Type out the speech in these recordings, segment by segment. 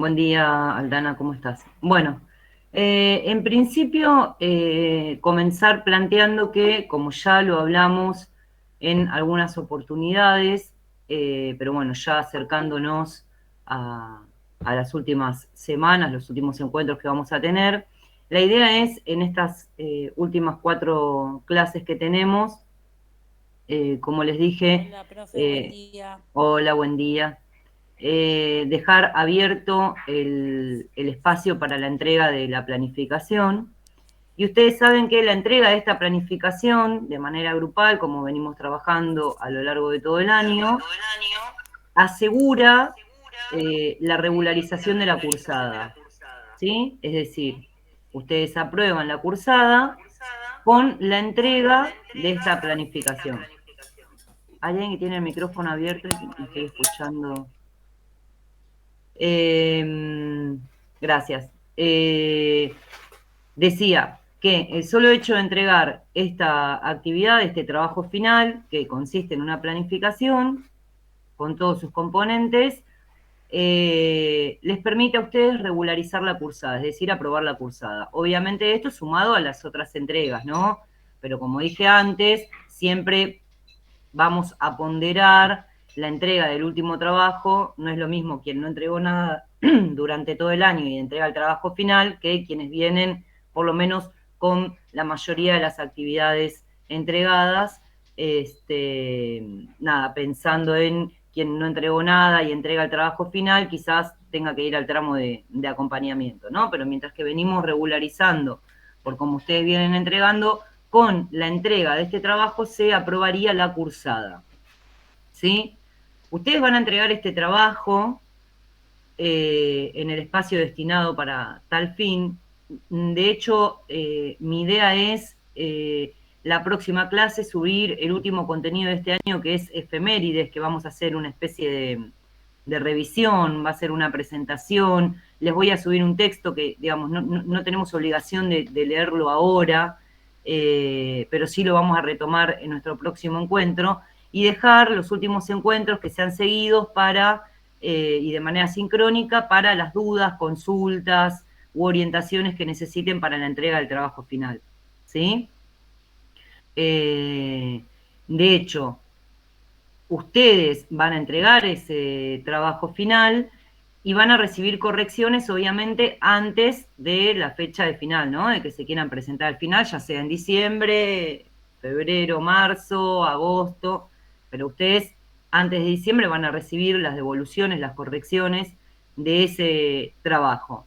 Buen día, Aldana, ¿cómo estás? Bueno, en principio, comenzar planteando que, como ya lo hablamos en algunas oportunidades, pero bueno, ya acercándonos a, a las últimas semanas, los últimos encuentros que vamos a tener, la idea es, en estas últimas 4 clases que tenemos, como les dije, Hola, profe, buen día. hola, buen día, dejar abierto el espacio para la entrega de la planificación. Y ustedes saben que la entrega de esta planificación de manera grupal, como venimos trabajando a lo largo de todo el año, asegura la regularización de la cursada. ¿Sí? Es decir, ustedes aprueban la cursada con la entrega de esta planificación. ¿Hay alguien que tiene el micrófono abierto y estoy escuchando? Gracias. Decía que el solo hecho de entregar esta actividad, este trabajo final, que consiste en una planificación con todos sus componentes, les permite a ustedes regularizar la cursada, es decir, aprobar la cursada. Obviamente esto sumado a las otras entregas, ¿no? Pero como dije antes, siempre vamos a ponderar la entrega del último trabajo. No es lo mismo quien no entregó nada durante todo el año y entrega el trabajo final que quienes vienen por lo menos con la mayoría de las actividades entregadas, nada, pensando en quien no entregó nada y entrega el trabajo final, quizás tenga que ir al tramo de acompañamiento, ¿no? Pero mientras que venimos regularizando por como ustedes vienen entregando, con la entrega de este trabajo se aprobaría la cursada. ¿Sí? Ustedes van a entregar este trabajo en el espacio destinado para tal fin. De hecho, mi idea es la próxima clase subir el último contenido de este año, que es efemérides, que vamos a hacer una especie de revisión, va a ser una presentación, les voy a subir un texto que, digamos, no tenemos obligación de leerlo ahora, pero sí lo vamos a retomar en nuestro próximo encuentro, y dejar los últimos encuentros que sean seguidos para, y de manera sincrónica, para las dudas, consultas u orientaciones que necesiten para la entrega del trabajo final. ¿Sí? De hecho, ustedes van a entregar ese trabajo final y van a recibir correcciones, obviamente, antes de la fecha de final, ¿no? De que se quieran presentar al final, ya sea en diciembre, febrero, marzo, agosto, pero ustedes antes de diciembre van a recibir las devoluciones, las correcciones de ese trabajo.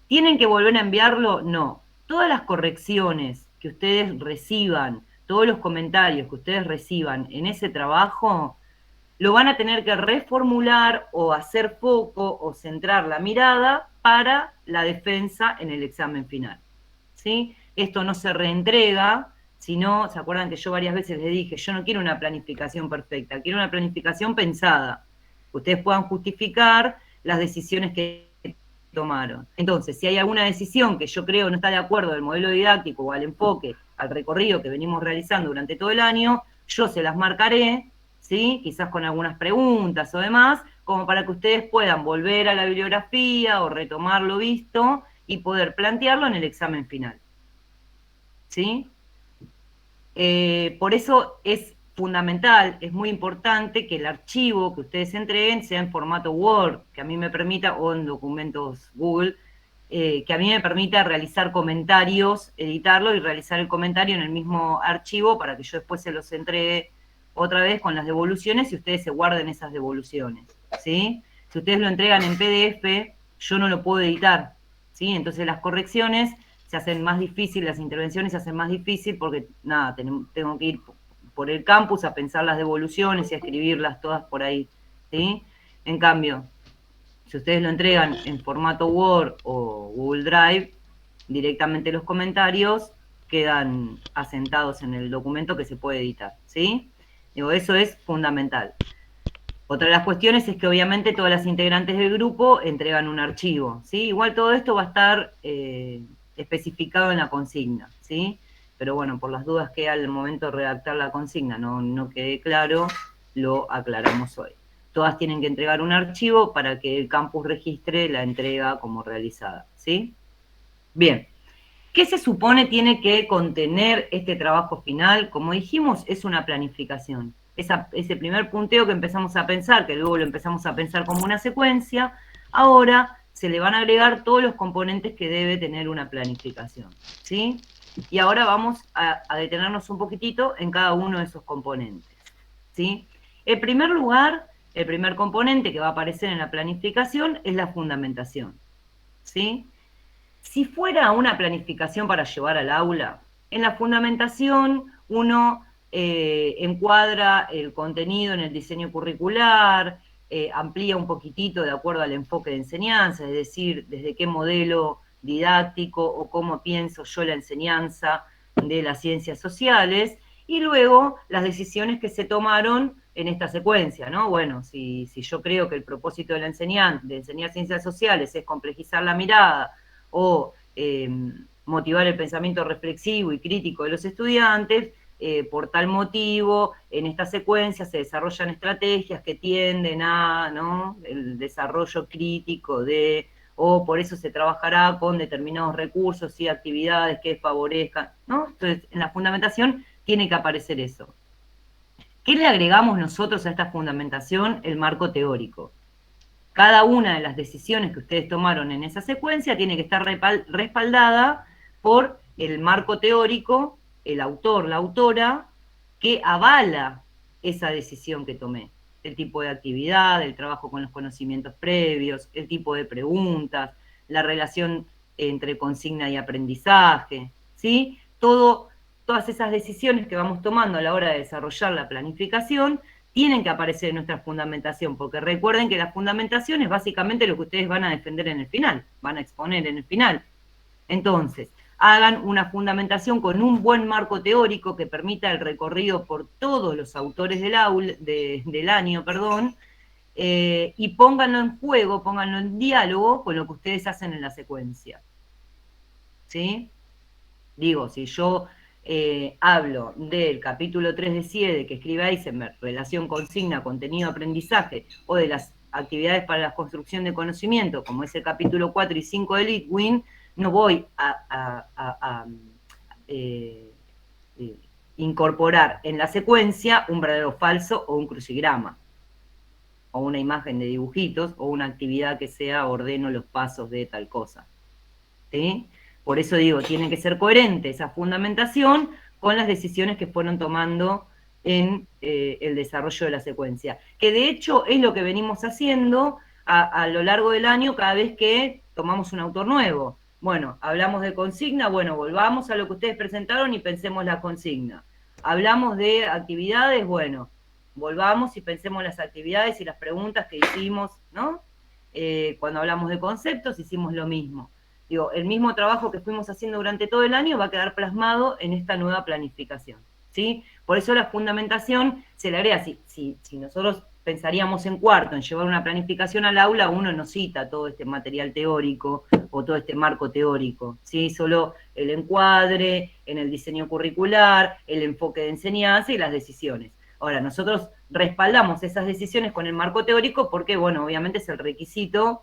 ¿Tienen que volver a enviarlo? No. Todas las correcciones que ustedes reciban, todos los comentarios que ustedes reciban en ese trabajo, lo van a tener que reformular o hacer foco o centrar la mirada para la defensa en el examen final. ¿Sí? Esto no se reentrega, sino, ¿se acuerdan que yo varias veces les dije, yo no quiero una planificación perfecta, quiero una planificación pensada, que ustedes puedan justificar las decisiones que tomaron. Entonces, si hay alguna decisión que yo creo no está de acuerdo al modelo didáctico o al enfoque, al recorrido que venimos realizando durante todo el año, yo se las marcaré, ¿sí? Quizás con algunas preguntas o demás, como para que ustedes puedan volver a la bibliografía o retomar lo visto y poder plantearlo en el examen final. ¿Sí? Por eso es fundamental, es muy importante que el archivo que ustedes entreguen sea en formato Word, que a mí me permita, o en documentos Google, que a mí me permita realizar comentarios, editarlo y realizar el comentario en el mismo archivo para que yo después se los entregue otra vez con las devoluciones y ustedes se guarden esas devoluciones, ¿sí? Si ustedes lo entregan en PDF, yo no lo puedo editar, ¿sí? Entonces las correcciones se hacen más difícil, las intervenciones se hacen más difícil porque, nada, tengo que ir por el campus a pensar las devoluciones y a escribirlas todas por ahí, ¿sí? En cambio, si ustedes lo entregan en formato Word o Google Drive, directamente los comentarios quedan asentados en el documento que se puede editar, ¿sí? Digo, eso es fundamental. Otra de las cuestiones es que obviamente todas las integrantes del grupo entregan un archivo, ¿sí? Igual todo esto va a estar especificado en la consigna, ¿sí? Pero bueno, por las dudas que al momento de redactar la consigna no quede claro, lo aclaramos hoy. Todas tienen que entregar un archivo para que el campus registre la entrega como realizada, ¿sí? Bien. ¿Qué se supone tiene que contener este trabajo final? Como dijimos, es una planificación. Ese primer punteo que empezamos a pensar, que luego lo empezamos a pensar como una secuencia, ahora se le van a agregar todos los componentes que debe tener una planificación, ¿sí? Y ahora vamos a detenernos un poquitito en cada uno de esos componentes, ¿sí? En primer lugar, el primer componente que va a aparecer en la planificación es la fundamentación, ¿sí? Si fuera una planificación para llevar al aula, en la fundamentación uno encuadra el contenido en el diseño curricular, amplía un poquitito de acuerdo al enfoque de enseñanza, es decir, desde qué modelo didáctico o cómo pienso yo la enseñanza de las ciencias sociales, y luego las decisiones que se tomaron en esta secuencia, ¿no? Bueno, si yo creo que el propósito de de enseñar ciencias sociales es complejizar la mirada, o motivar el pensamiento reflexivo y crítico de los estudiantes, por tal motivo, en esta secuencia se desarrollan estrategias que tienden a, ¿no?, el desarrollo crítico de, o por eso se trabajará con determinados recursos y actividades que favorezcan, ¿no? Entonces, en la fundamentación tiene que aparecer eso. ¿Qué le agregamos nosotros a esta fundamentación? El marco teórico. Cada una de las decisiones que ustedes tomaron en esa secuencia tiene que estar respaldada por el marco teórico, el autor, la autora, que avala esa decisión que tomé. El tipo de actividad, el trabajo con los conocimientos previos, el tipo de preguntas, la relación entre consigna y aprendizaje, ¿sí? Todas esas decisiones que vamos tomando a la hora de desarrollar la planificación tienen que aparecer en nuestra fundamentación, porque recuerden que la fundamentación es básicamente lo que ustedes van a defender en el final, van a exponer en el final. Entonces, hagan una fundamentación con un buen marco teórico que permita el recorrido por todos los autores del año, y pónganlo en juego, pónganlo en diálogo con lo que ustedes hacen en la secuencia. ¿Sí? Digo, si yo hablo del capítulo 3 de CIEDE que escribe Eisenberg, relación consigna, contenido, aprendizaje, o de las actividades para la construcción de conocimiento, como es el capítulo 4 y 5 de Litwin, no voy a incorporar en la secuencia un verdadero falso o un crucigrama, o una imagen de dibujitos, o una actividad que sea ordeno los pasos de tal cosa. ¿Sí? Por eso digo, tiene que ser coherente esa fundamentación con las decisiones que fueron tomando en el desarrollo de la secuencia. Que de hecho es lo que venimos haciendo a lo largo del año cada vez que tomamos un autor nuevo. Bueno, hablamos de consigna, bueno, volvamos a lo que ustedes presentaron y pensemos la consigna. Hablamos de actividades, bueno, volvamos y pensemos las actividades y las preguntas que hicimos, ¿no? Cuando hablamos de conceptos hicimos lo mismo. Digo, el mismo trabajo que fuimos haciendo durante todo el año va a quedar plasmado en esta nueva planificación, ¿sí? Por eso la fundamentación se le agrega. Si nosotros pensaríamos en cuarto, en llevar una planificación al aula, uno no cita todo este material teórico o todo este marco teórico, ¿sí? Solo el encuadre, en el diseño curricular, el enfoque de enseñanza y las decisiones. Ahora, nosotros respaldamos esas decisiones con el marco teórico porque, bueno, obviamente es el requisito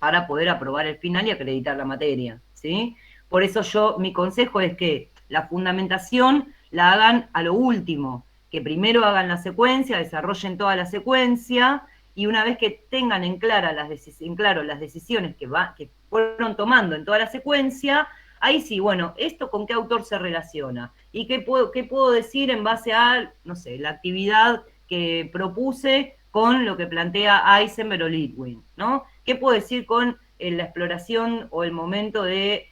para poder aprobar el final y acreditar la materia, ¿sí? Por eso mi consejo es que la fundamentación la hagan a lo último, que primero hagan la secuencia, desarrollen toda la secuencia, y una vez que tengan en claro las decisiones que fueron tomando en toda la secuencia, ahí sí, bueno, ¿esto con qué autor se relaciona? ¿Y qué puedo decir en base a, no sé, la actividad que propuse con lo que plantea Eisenberg o Litwin, ¿no? ¿Qué puedo decir con la exploración o el momento de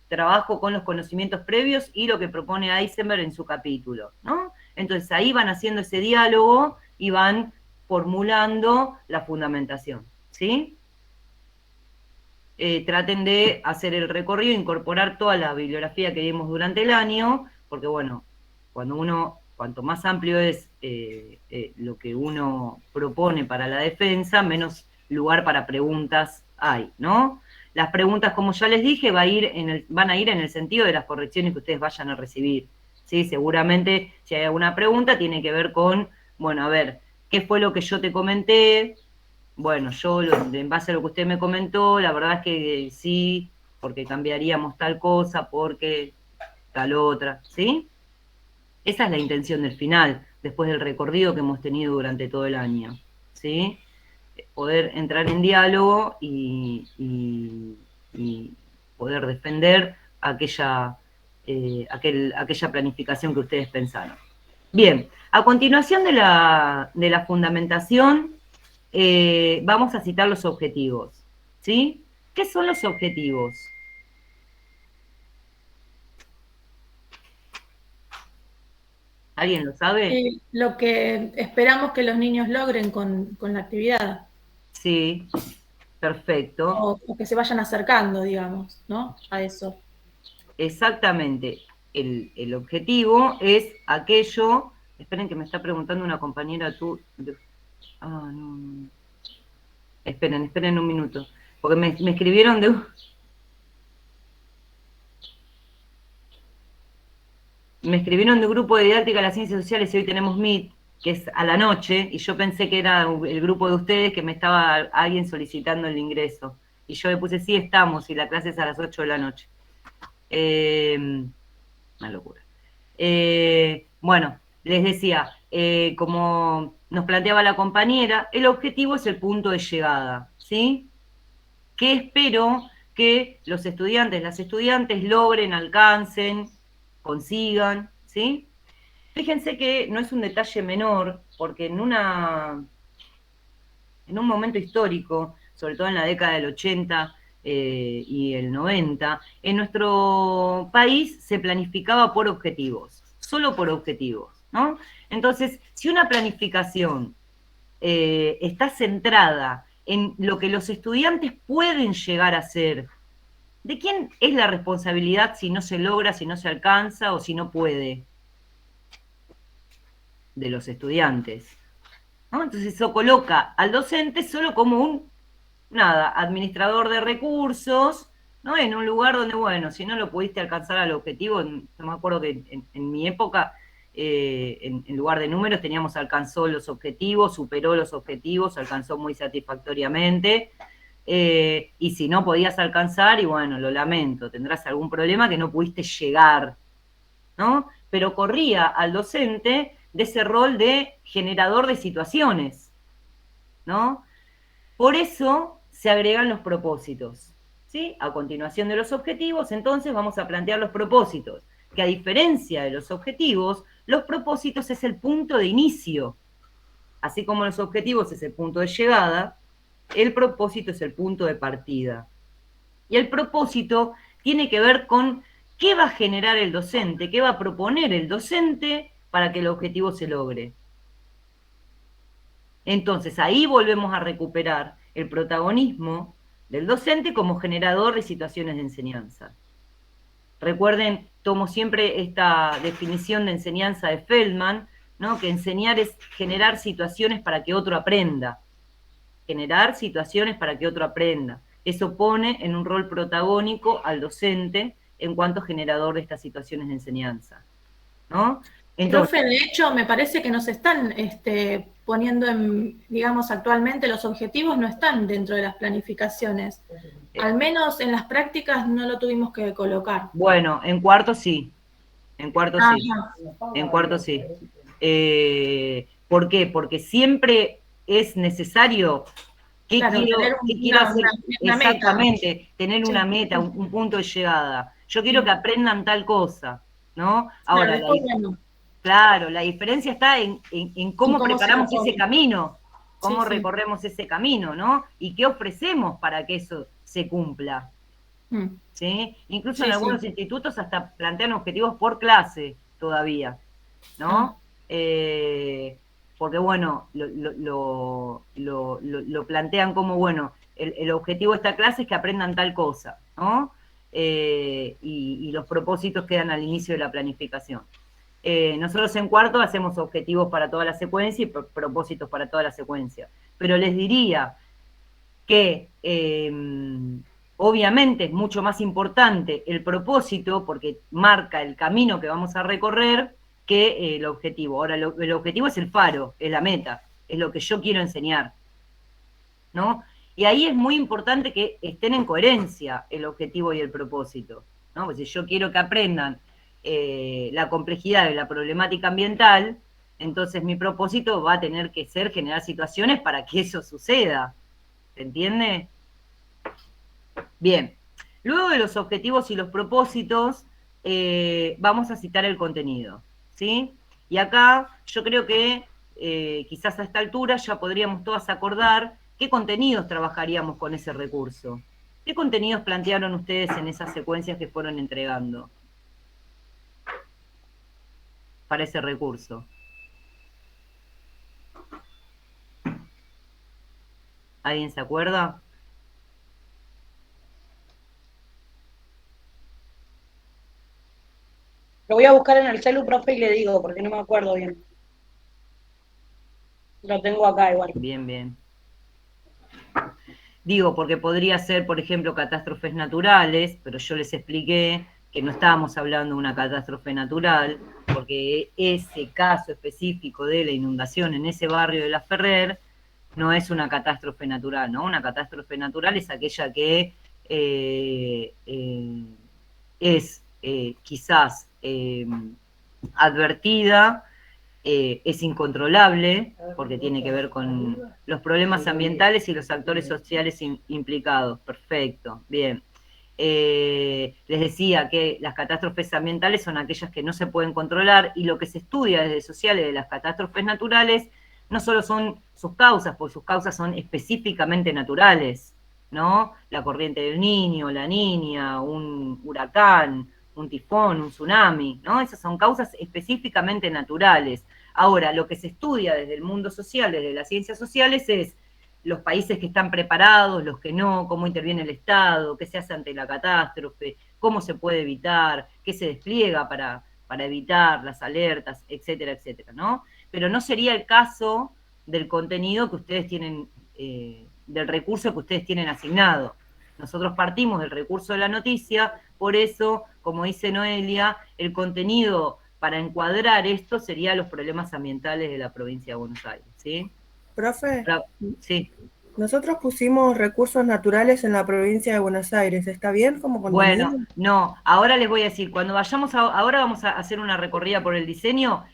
trabajo con los conocimientos previos y lo que propone Eisenberg en su capítulo, ¿no? Entonces ahí van haciendo ese diálogo y van formulando la fundamentación, ¿sí? Traten de hacer el recorrido, incorporar toda la bibliografía que vimos durante el año, porque bueno, cuanto más amplio es lo que uno propone para la defensa, menos lugar para preguntas hay, ¿no? Las preguntas, como ya les dije, van a ir en el sentido de las correcciones que ustedes vayan a recibir, ¿sí? Seguramente, si hay alguna pregunta, tiene que ver con, bueno, a ver, ¿Qué fue lo que yo te comenté? Bueno, yo en base a lo que usted me comentó, la verdad es que sí, porque cambiaríamos tal cosa, porque tal otra, ¿sí? Esa es la intención del final, después del recorrido que hemos tenido durante todo el año, ¿sí? Poder entrar en diálogo y poder defender aquella planificación que ustedes pensaron. Bien, a continuación de la fundamentación, vamos a citar los objetivos, ¿sí? ¿Qué son los objetivos? ¿Alguien lo sabe? Lo que esperamos que los niños logren con la actividad. Sí, perfecto. O que se vayan acercando, digamos, ¿no? A eso. Exactamente. El objetivo es aquello. Esperen que me está preguntando una compañera tú. No. Esperen un minuto. Porque me escribieron de. Me escribieron de un grupo de didáctica de las ciencias sociales y hoy tenemos Meet, que es a la noche, y yo pensé que era el grupo de ustedes que me estaba alguien solicitando el ingreso. Y yo le puse, sí, estamos, y la clase es a las 8 de la noche. Una locura. Bueno, les decía, como nos planteaba la compañera, el objetivo es el punto de llegada, ¿sí? ¿Qué espero que los estudiantes, las estudiantes logren, alcancen, consigan, ¿sí? Fíjense que no es un detalle menor, porque en un momento histórico, sobre todo en la década del 80 y el 90, en nuestro país se planificaba por objetivos, solo por objetivos, ¿no? Entonces, si una planificación está centrada en lo que los estudiantes pueden llegar a hacer, ¿de quién es la responsabilidad si no se logra, si no se alcanza o si no puede? De los estudiantes, ¿no? Entonces eso coloca al docente solo como un, administrador de recursos, ¿no? En un lugar donde, bueno, si no lo pudiste alcanzar al objetivo, yo me acuerdo que en mi época, en lugar de números, teníamos alcanzó los objetivos, superó los objetivos, alcanzó muy satisfactoriamente, y si no podías alcanzar, y bueno, lo lamento, tendrás algún problema que no pudiste llegar, ¿no? Pero corría al docente de ese rol de generador de situaciones, ¿no? Por eso se agregan los propósitos, ¿sí? A continuación de los objetivos, entonces vamos a plantear los propósitos, que a diferencia de los objetivos, los propósitos es el punto de inicio, así como los objetivos es el punto de llegada, el propósito es el punto de partida. Y el propósito tiene que ver con qué va a generar el docente, qué va a proponer el docente para que el objetivo se logre. Entonces ahí volvemos a recuperar el protagonismo del docente como generador de situaciones de enseñanza. Recuerden, tomo siempre esta definición de enseñanza de Feldman, ¿no? Que enseñar es generar situaciones para que otro aprenda. Generar situaciones para que otro aprenda. Eso pone en un rol protagónico al docente en cuanto generador de estas situaciones de enseñanza, ¿no? Entonces, Profe, de hecho, me parece que nos están poniendo en, digamos, actualmente los objetivos no están dentro de las planificaciones. Al menos en las prácticas no lo tuvimos que colocar. bueno, en cuarto sí, en cuarto sí, Ajá. en cuarto sí. ¿Por qué? Porque siempre es necesario. Claro, tener ¿Qué quiero hacer? una meta. Exactamente, tener una Sí. meta, un punto de llegada. Yo quiero que aprendan tal cosa, ¿no? Claro, Ahora, después, bueno, claro, la diferencia está en y cómo cómo se preparamos ese recorre. camino, Sí, cómo sí. recorremos ese camino, ¿no? Y qué ofrecemos para que eso se cumpla, Mm. ¿sí? Incluso en Sí, sí. algunos institutos hasta plantean objetivos por clase todavía, Ah. ¿no? Porque bueno, lo plantean como, bueno, el objetivo de esta clase es que aprendan tal cosa, ¿no? Y los propósitos quedan al inicio de la planificación. Nosotros en cuarto hacemos objetivos para toda la secuencia y propósitos para toda la secuencia. Pero les diría que obviamente es mucho más importante el propósito porque marca el camino que vamos a recorrer que el objetivo. Ahora, el objetivo es el faro, es la meta. es lo que yo quiero enseñar, ¿no? Y ahí es muy importante que estén en coherencia el objetivo y el propósito, ¿no? Pues si yo quiero que aprendan la complejidad de la problemática ambiental, entonces mi propósito va a tener que ser generar situaciones para que eso suceda, ¿se entiende? Bien, luego de los objetivos y los propósitos, vamos a citar el contenido, ¿sí? Y acá yo creo que quizás a esta altura ya podríamos todas acordar qué contenidos trabajaríamos con ese recurso. ¿Qué contenidos plantearon ustedes en esas secuencias que fueron entregando para ese recurso? ¿Alguien se acuerda? Lo voy a buscar en el celu, profe, y le digo, porque no me acuerdo bien. Lo tengo acá igual. Bien, bien. Digo, porque podría ser, por ejemplo, catástrofes naturales, pero yo les expliqué que no estábamos hablando de una catástrofe natural, porque ese caso específico de la inundación en ese barrio de La Ferrer no es una catástrofe natural, ¿no? Una catástrofe natural es aquella que es quizás advertida, es incontrolable, porque tiene que ver con los problemas ambientales y los actores sociales implicados. Perfecto, bien. Les decía que las catástrofes ambientales son aquellas que no se pueden controlar, y lo que se estudia desde sociales de las catástrofes naturales no solo son sus causas, porque sus causas son específicamente naturales, ¿no? La corriente del Niño, la Niña, un huracán, un tifón, un tsunami, ¿no? Esas son causas específicamente naturales. Ahora, lo que se estudia desde el mundo social, desde las ciencias sociales, es los países que están preparados, los que no, cómo interviene el Estado, qué se hace ante la catástrofe, cómo se puede evitar, qué se despliega para evitar las alertas, etcétera, etcétera, ¿no? Pero no sería el caso del contenido que ustedes tienen, del recurso que ustedes tienen asignado. Nosotros partimos del recurso de la noticia, por eso, como dice Noelia, el contenido para encuadrar esto sería los problemas ambientales de la provincia de Buenos Aires, ¿sí? Profe, Sí. nosotros pusimos recursos naturales en la provincia de Buenos Aires, ¿está bien como contenido? Bueno, no, ahora les voy a decir, cuando vayamos ahora vamos a hacer una recorrida por el diseño,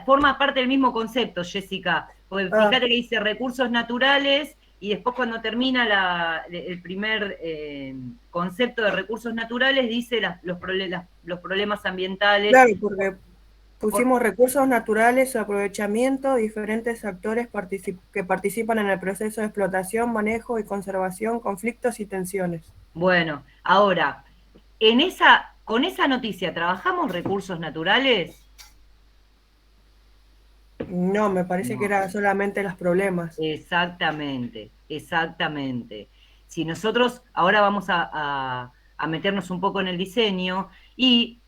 forma parte del mismo concepto, Jessica, porque fíjate que dice recursos naturales, y después cuando termina el primer concepto de recursos naturales dice los problemas ambientales. Claro, porque pusimos recursos naturales, su aprovechamiento, diferentes actores que participan en el proceso de explotación, manejo y conservación, conflictos y tensiones. Bueno, ahora, con esa noticia, ¿trabajamos recursos naturales? No, me parece que era solamente los problemas. Exactamente, exactamente. Si nosotros ahora vamos a meternos un poco en el diseño y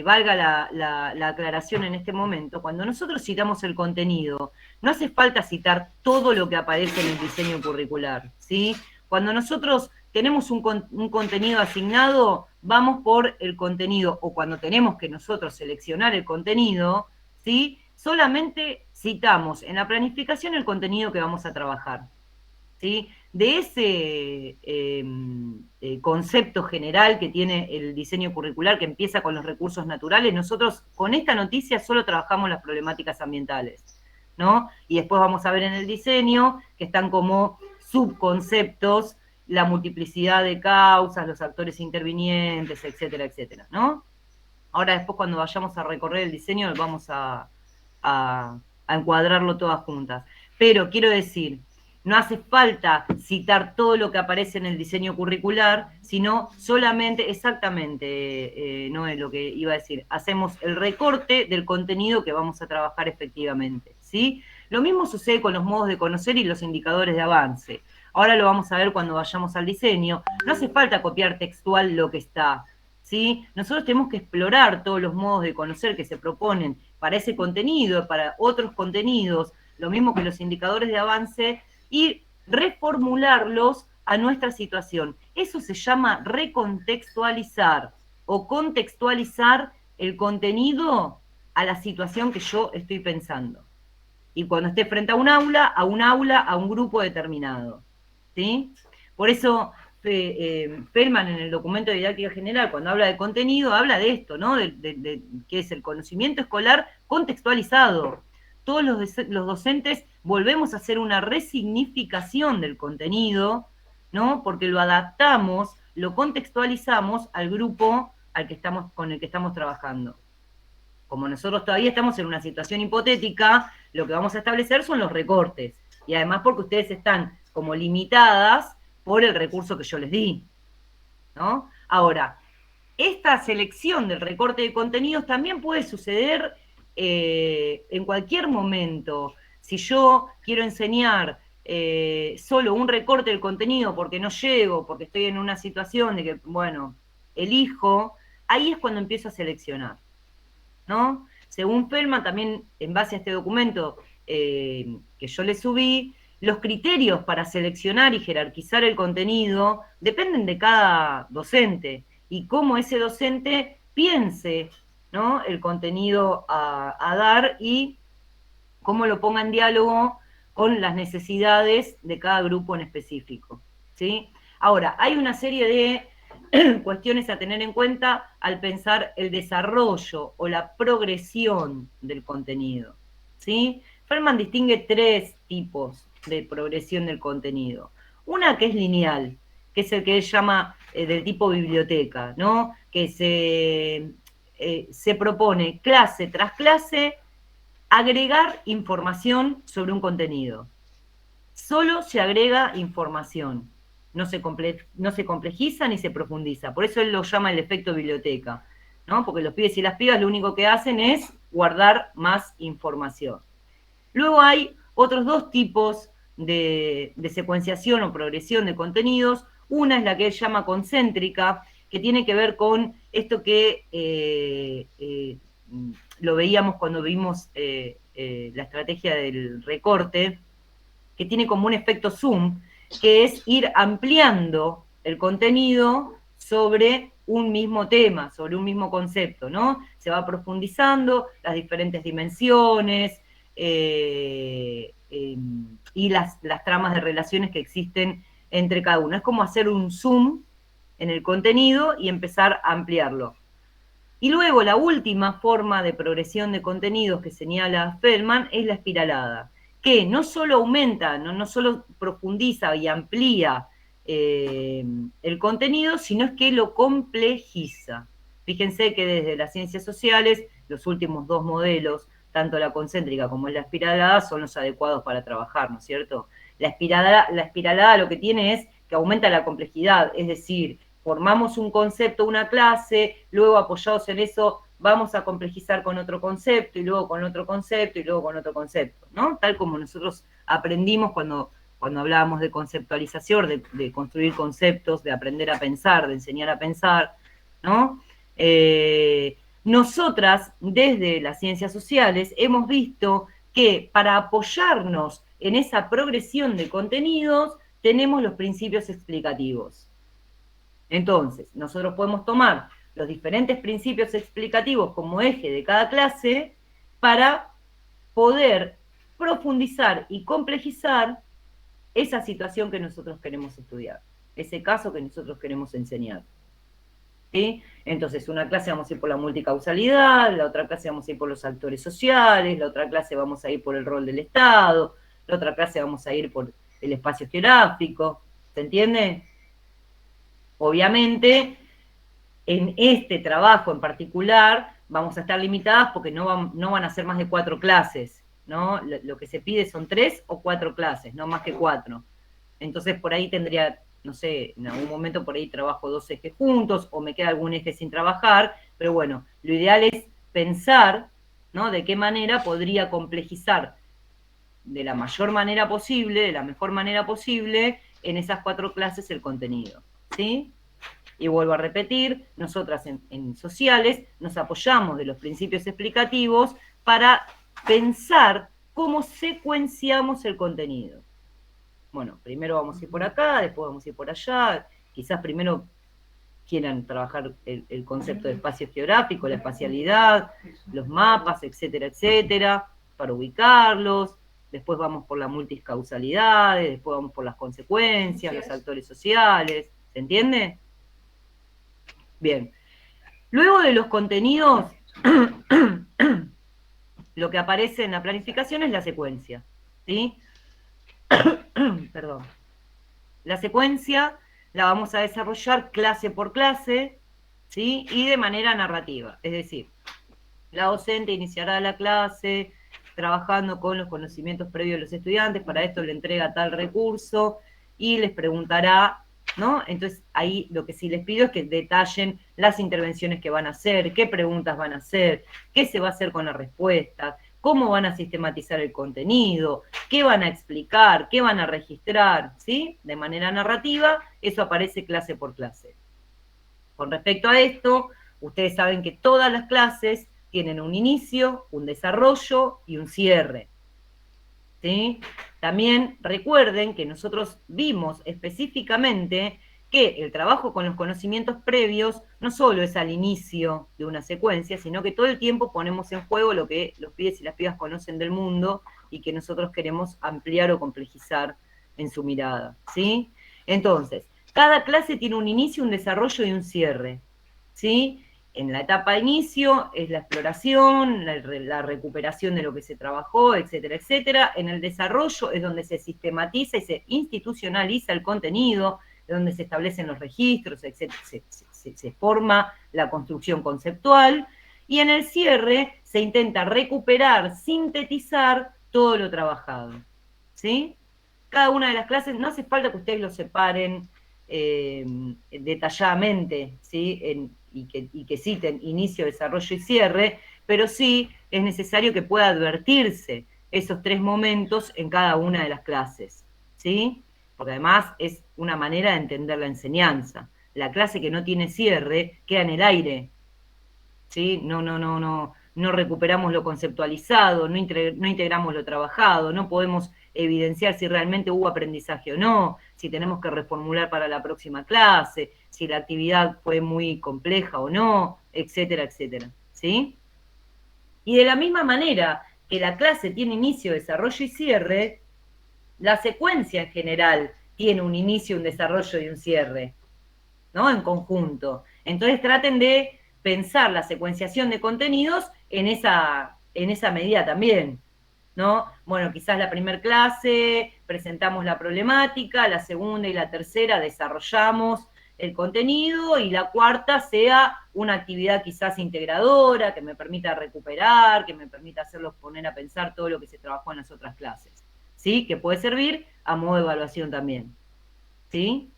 valga la aclaración en este momento, cuando nosotros citamos el contenido, no hace falta citar todo lo que aparece en el diseño curricular, ¿sí? Cuando nosotros tenemos un contenido asignado, vamos por el contenido, o cuando tenemos que nosotros seleccionar el contenido, ¿sí? Solamente citamos en la planificación el contenido que vamos a trabajar, ¿sí? De ese concepto general que tiene el diseño curricular, que empieza con los recursos naturales, nosotros con esta noticia solo trabajamos las problemáticas ambientales, ¿no? Y después vamos a ver en el diseño que están como subconceptos la multiplicidad de causas, los actores intervinientes, etcétera, etcétera, ¿no? Ahora después cuando vayamos a recorrer el diseño vamos a encuadrarlo todas juntas. Pero quiero decir, no hace falta citar todo lo que aparece en el diseño curricular, sino solamente, exactamente, no es lo que iba a decir, hacemos el recorte del contenido que vamos a trabajar efectivamente, ¿sí? Lo mismo sucede con los modos de conocer y los indicadores de avance. Ahora lo vamos a ver cuando vayamos al diseño. No hace falta copiar textual lo que está, ¿sí? Nosotros tenemos que explorar todos los modos de conocer que se proponen para ese contenido, para otros contenidos, lo mismo que los indicadores de avance, y reformularlos a nuestra situación. Eso se llama recontextualizar o contextualizar el contenido a la situación que yo estoy pensando. y cuando esté frente a un aula, a un grupo determinado, ¿sí? Por eso Feldman en el documento de didáctica general, cuando habla de contenido, habla de esto, ¿no? De que es el conocimiento escolar contextualizado. Todos los docentes volvemos a hacer una resignificación del contenido, ¿no? Porque lo adaptamos, lo contextualizamos al grupo con el que estamos trabajando. Como nosotros todavía estamos en una situación hipotética, lo que vamos a establecer son los recortes. Y además porque ustedes están como limitadas por el recurso que yo les di, ¿no? Ahora, esta selección del recorte de contenidos también puede suceder en cualquier momento. Si yo quiero enseñar solo un recorte del contenido porque no llego, porque estoy en una situación de que, bueno, elijo, ahí es cuando empiezo a seleccionar, ¿no? Según Feldman, también en base a este documento que yo le subí, los criterios para seleccionar y jerarquizar el contenido dependen de cada docente y cómo ese docente piense, ¿no? El contenido a dar y cómo lo ponga en diálogo con las necesidades de cada grupo en específico, ¿sí? Ahora, hay una serie de cuestiones a tener en cuenta al pensar el desarrollo o la progresión del contenido, ¿sí? Feldman distingue 3 tipos de progresión del contenido. Una que es lineal, que es el que él llama del tipo biblioteca, ¿no? Que se propone clase tras clase agregar información sobre un contenido. Solo se agrega información, no se complejiza ni se profundiza. Por eso él lo llama el efecto biblioteca, ¿no? Porque los pibes y las pibas lo único que hacen es guardar más información. Luego hay otros 2 tipos de secuenciación o progresión de contenidos. Una es la que él llama concéntrica, que tiene que ver con esto que lo veíamos cuando vimos la estrategia del recorte, que tiene como un efecto zoom, que es ir ampliando el contenido sobre un mismo tema, sobre un mismo concepto, ¿no? Se va profundizando las diferentes dimensiones y las tramas de relaciones que existen entre cada uno. Es como hacer un zoom en el contenido y empezar a ampliarlo. Y luego la última forma de progresión de contenidos que señala Feldman es la espiralada, que no solo aumenta, no solo profundiza y amplía el contenido, sino es que lo complejiza. Fíjense que desde las ciencias sociales, los últimos 2 modelos, tanto la concéntrica como la espiralada, son los adecuados para trabajar, ¿no es cierto? La espiralada lo que tiene es que aumenta la complejidad, es decir, formamos un concepto, una clase, luego apoyados en eso vamos a complejizar con otro concepto, y luego con otro concepto, y luego con otro concepto, ¿no? Tal como nosotros aprendimos cuando hablábamos de conceptualización, de construir conceptos, de aprender a pensar, de enseñar a pensar, ¿no? Nosotras, desde las ciencias sociales, hemos visto que para apoyarnos en esa progresión de contenidos, tenemos los principios explicativos. Entonces, nosotros podemos tomar los diferentes principios explicativos como eje de cada clase para poder profundizar y complejizar esa situación que nosotros queremos estudiar, ese caso que nosotros queremos enseñar. ¿Sí? Entonces, una clase vamos a ir por la multicausalidad, la otra clase vamos a ir por los actores sociales, la otra clase vamos a ir por el rol del Estado, la otra clase vamos a ir por el espacio geográfico, ¿se entiende? Obviamente, en este trabajo en particular vamos a estar limitadas porque no van a ser más de 4 clases, ¿no? Lo que se pide son 3 o 4 clases, no más que 4. Entonces, por ahí tendría, no sé, en algún momento por ahí trabajo 2 ejes juntos o me queda algún eje sin trabajar, pero bueno, lo ideal es pensar, ¿no? De qué manera podría complejizar de la mayor manera posible, de la mejor manera posible, en esas 4 clases el contenido, ¿sí? Y vuelvo a repetir, nosotras en sociales nos apoyamos de los principios explicativos para pensar cómo secuenciamos el contenido. Bueno, primero vamos a ir por acá, después vamos a ir por allá, quizás primero quieran trabajar el concepto de espacio geográfico, la espacialidad, los mapas, etcétera, etcétera, para ubicarlos, después vamos por la multicausalidad, después vamos por las consecuencias, los actores sociales, ¿se entiende? Bien. Luego de los contenidos, lo que aparece en la planificación es la secuencia, ¿sí? Perdón. La secuencia la vamos a desarrollar clase por clase, ¿sí? Y de manera narrativa, es decir, la docente iniciará la clase trabajando con los conocimientos previos de los estudiantes, para esto le entrega tal recurso y les preguntará, ¿no? Entonces ahí lo que sí les pido es que detallen las intervenciones que van a hacer, qué preguntas van a hacer, qué se va a hacer con la respuesta, cómo van a sistematizar el contenido, qué van a explicar, qué van a registrar, ¿sí? De manera narrativa, eso aparece clase por clase. Con respecto a esto, ustedes saben que todas las clases tienen un inicio, un desarrollo y un cierre, ¿sí? También recuerden que nosotros vimos específicamente que el trabajo con los conocimientos previos no solo es al inicio de una secuencia, sino que todo el tiempo ponemos en juego lo que los pibes y las pibas conocen del mundo y que nosotros queremos ampliar o complejizar en su mirada, ¿sí? Entonces, cada clase tiene un inicio, un desarrollo y un cierre, ¿sí? En la etapa de inicio es la exploración, la recuperación de lo que se trabajó, etcétera, etcétera. En el desarrollo es donde se sistematiza y se institucionaliza el contenido, donde se establecen los registros, etcétera, se forma la construcción conceptual. Y en el cierre se intenta recuperar, sintetizar todo lo trabajado, ¿sí? Cada una de las clases, no hace falta que ustedes lo separen detalladamente, ¿sí? Y que citen inicio, desarrollo y cierre, pero sí es necesario que pueda advertirse esos 3 momentos en cada una de las clases, ¿sí? Porque además es una manera de entender la enseñanza. La clase que no tiene cierre queda en el aire, ¿sí? No recuperamos lo conceptualizado, no integramos lo trabajado, no podemos evidenciar si realmente hubo aprendizaje o no, si tenemos que reformular para la próxima clase, si la actividad fue muy compleja o no, etcétera, etcétera, ¿sí? Y de la misma manera que la clase tiene inicio, desarrollo y cierre, la secuencia en general tiene un inicio, un desarrollo y un cierre, ¿no? En conjunto. Entonces traten de pensar la secuenciación de contenidos en esa medida también, ¿no? Bueno, quizás la primera clase presentamos la problemática, la segunda y la tercera desarrollamos el contenido y la cuarta sea una actividad quizás integradora que me permita recuperar, que me permita hacerlos poner a pensar todo lo que se trabajó en las otras clases, ¿sí? Que puede servir a modo de evaluación también, ¿sí?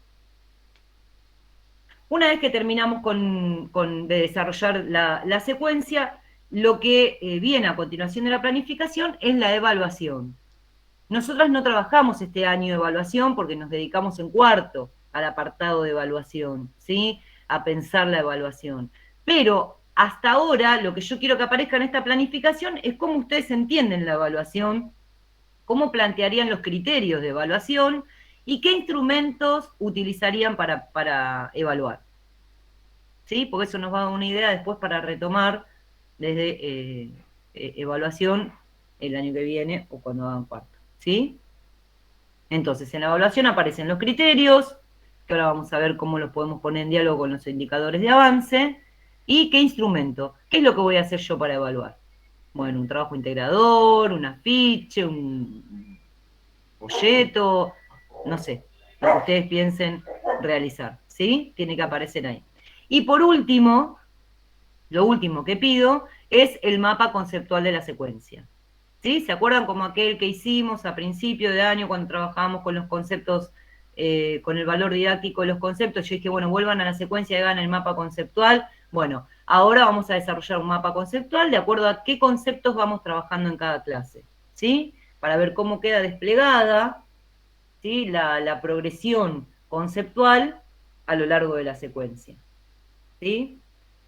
Una vez que terminamos de desarrollar la secuencia, lo que viene a continuación de la planificación es la evaluación. Nosotras no trabajamos este año de evaluación porque nos dedicamos en cuarto al apartado de evaluación, ¿sí? A pensar la evaluación. Pero hasta ahora lo que yo quiero que aparezca en esta planificación es cómo ustedes entienden la evaluación, cómo plantearían los criterios de evaluación y qué instrumentos utilizarían para evaluar, ¿sí? Porque eso nos va a dar una idea después para retomar desde evaluación el año que viene o cuando hagan cuarto, ¿sí? Entonces, en la evaluación aparecen los criterios, que ahora vamos a ver cómo los podemos poner en diálogo con los indicadores de avance, y qué instrumento, qué es lo que voy a hacer yo para evaluar. Bueno, un trabajo integrador, un afiche, un folleto, no sé, lo que ustedes piensen realizar, ¿sí? Tiene que aparecer ahí. Y por último, lo último que pido es el mapa conceptual de la secuencia, ¿sí? ¿Se acuerdan como aquel que hicimos a principio de año cuando trabajábamos con los conceptos, con el valor didáctico de los conceptos? Yo dije, bueno, vuelvan a la secuencia y hagan el mapa conceptual. Bueno, ahora vamos a desarrollar un mapa conceptual de acuerdo a qué conceptos vamos trabajando en cada clase, ¿sí? Para ver cómo queda desplegada, ¿sí? La progresión conceptual a lo largo de la secuencia, ¿sí?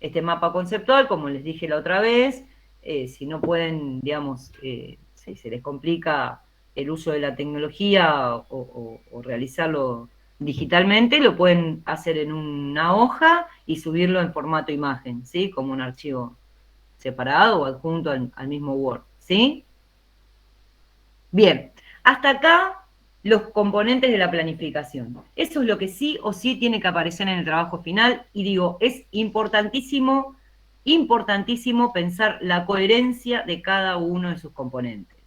Este mapa conceptual, como les dije la otra vez, si no pueden, digamos, si se les complica el uso de la tecnología o realizarlo digitalmente, lo pueden hacer en una hoja y subirlo en formato imagen, ¿sí? Como un archivo separado o adjunto al mismo Word, ¿sí? Bien, hasta acá los componentes de la planificación. Eso es lo que sí o sí tiene que aparecer en el trabajo final, y digo, es importantísimo, importantísimo pensar la coherencia de cada uno de sus componentes.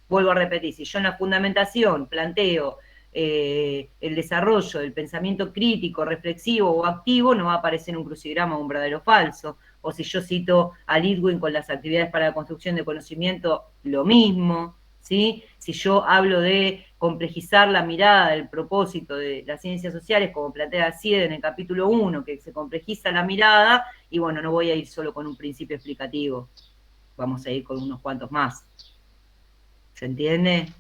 Vuelvo a repetir, si yo en la fundamentación planteo el desarrollo del pensamiento crítico, reflexivo o activo, no va a aparecer un crucigrama o un verdadero o falso. O si yo cito a Lidwin con las actividades para la construcción de conocimiento, lo mismo. ¿Sí? Si yo hablo de complejizar la mirada del propósito de las ciencias sociales, como plantea CIED en el capítulo 1, que se complejiza la mirada, y bueno, no voy a ir solo con un principio explicativo, vamos a ir con unos cuantos más. ¿Se entiende?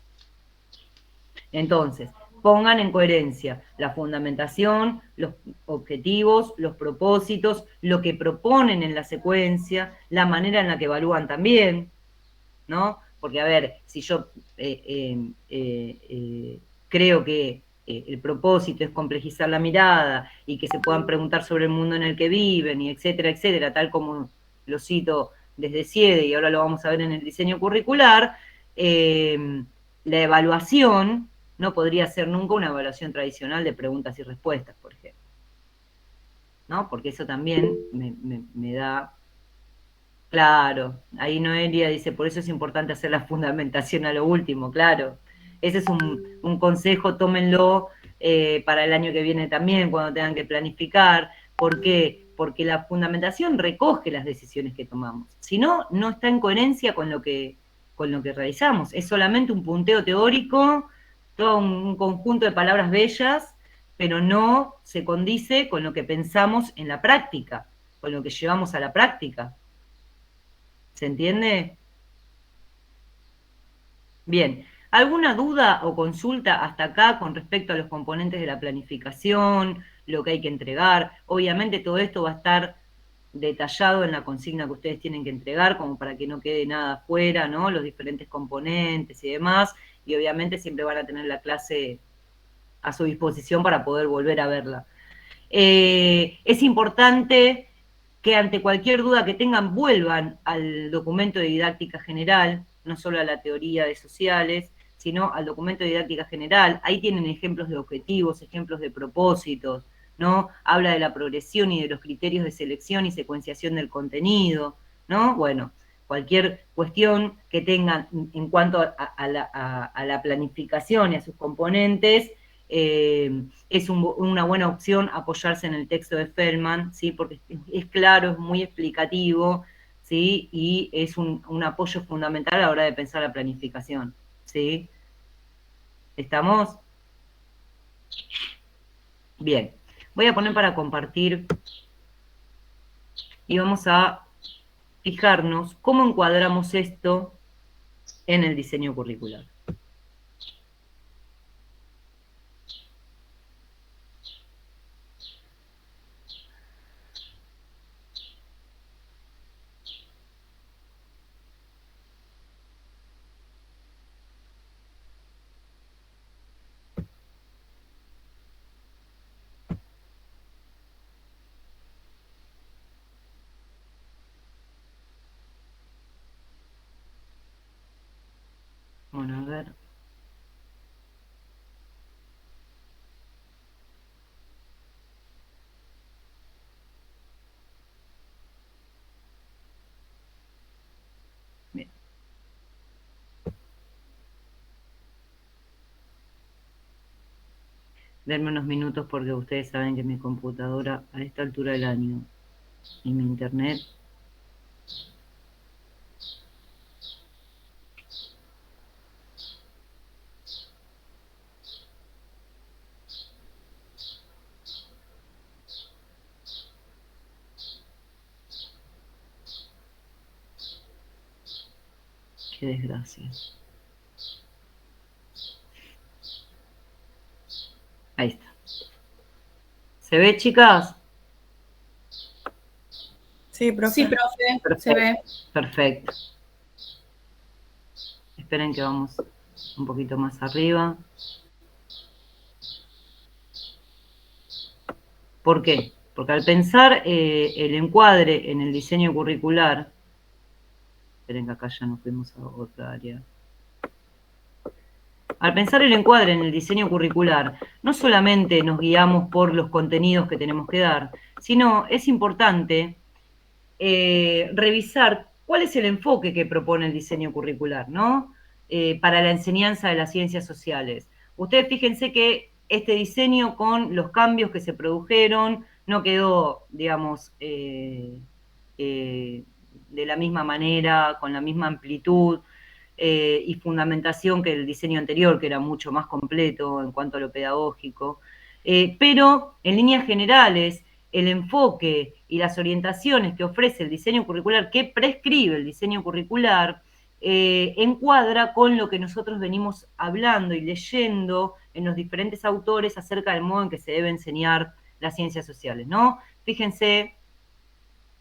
Entonces, pongan en coherencia la fundamentación, los objetivos, los propósitos, lo que proponen en la secuencia, la manera en la que evalúan también, ¿no? Porque, a ver, si yo creo que el propósito es complejizar la mirada y que se puedan preguntar sobre el mundo en el que viven, y etcétera, tal como lo cito desde CIEDE, y ahora lo vamos a ver en el diseño curricular, la evaluación no podría ser nunca una evaluación tradicional de preguntas y respuestas, por ejemplo, ¿no? Porque eso también me da... Claro, ahí Noelia dice, por eso es importante hacer la fundamentación a lo último, claro. Ese es un consejo, tómenlo para el año que viene también, cuando tengan que planificar. ¿Por qué? Porque la fundamentación recoge las decisiones que tomamos. Si no, no está en coherencia con lo que realizamos. Es solamente un punteo teórico, todo un conjunto de palabras bellas, pero no se condice con lo que pensamos en la práctica, con lo que llevamos a la práctica. ¿Se entiende? Bien, ¿alguna duda o consulta hasta acá con respecto a los componentes de la planificación, lo que hay que entregar? Obviamente todo esto va a estar detallado en la consigna que ustedes tienen que entregar, como para que no quede nada afuera, ¿no? Los diferentes componentes y demás, y obviamente siempre van a tener la clase a su disposición para poder volver a verla. Es importante que ante cualquier duda que tengan vuelvan al documento de didáctica general, no solo a la teoría de sociales, sino al documento de didáctica general. Ahí tienen ejemplos de objetivos, ejemplos de propósitos, ¿no? Habla de la progresión y de los criterios de selección y secuenciación del contenido, ¿no? Bueno, cualquier cuestión que tengan en cuanto a la planificación y a sus componentes, es una buena opción apoyarse en el texto de Feldman, ¿sí? Porque es claro, es muy explicativo, ¿sí? Y es un apoyo fundamental a la hora de pensar la planificación, ¿sí? ¿Estamos? Bien, voy a poner para compartir y vamos a fijarnos cómo encuadramos esto en el diseño curricular. Bueno, a ver. Bien. Denme unos minutos porque ustedes saben que mi computadora a esta altura del año y mi internet qué desgracia. Ahí está. ¿Se ve, chicas? Sí, profe. Sí, profe, Perfecto. se ve. Perfecto. Esperen que vamos un poquito más arriba. ¿Por qué? Porque al pensar el encuadre en el diseño curricular, esperen que acá ya nos fuimos a otra área. al pensar el encuadre en el diseño curricular, no solamente nos guiamos por los contenidos que tenemos que dar, sino es importante revisar cuál es el enfoque que propone el diseño curricular, ¿no? Para la enseñanza de las ciencias sociales. Ustedes fíjense que este diseño, con los cambios que se produjeron, no quedó, digamos, de la misma manera, con la misma amplitud y fundamentación que el diseño anterior, que era mucho más completo en cuanto a lo pedagógico. Pero, en líneas generales, el enfoque y las orientaciones que ofrece el diseño curricular, que prescribe el diseño curricular, encuadra con lo que nosotros venimos hablando y leyendo en los diferentes autores acerca del modo en que se debe enseñar las ciencias sociales, ¿no? Fíjense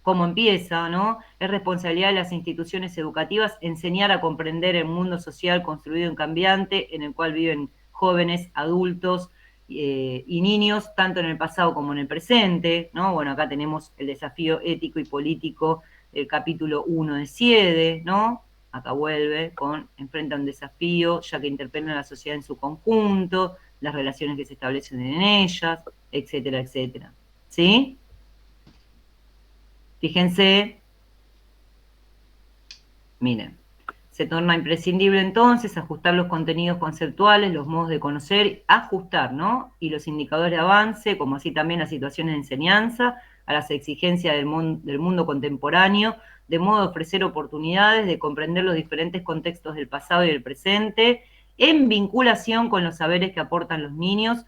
cómo empieza, ¿no? Es responsabilidad de las instituciones educativas enseñar a comprender el mundo social construido en cambiante, en el cual viven jóvenes, adultos y niños, tanto en el pasado como en el presente, ¿no? Bueno, acá tenemos el desafío ético y político del capítulo 1 de Siede, ¿no? Acá vuelve con enfrenta un desafío, ya que interpela a la sociedad en su conjunto, las relaciones que se establecen en ellas, etcétera, etcétera. ¿Sí? Fíjense, miren, se torna imprescindible entonces ajustar los contenidos conceptuales, los modos de conocer, ajustar, ¿no? Y los indicadores de avance, como así también las situaciones de enseñanza, a las exigencias del mundo contemporáneo, de modo de ofrecer oportunidades, de comprender los diferentes contextos del pasado y del presente, en vinculación con los saberes que aportan los niños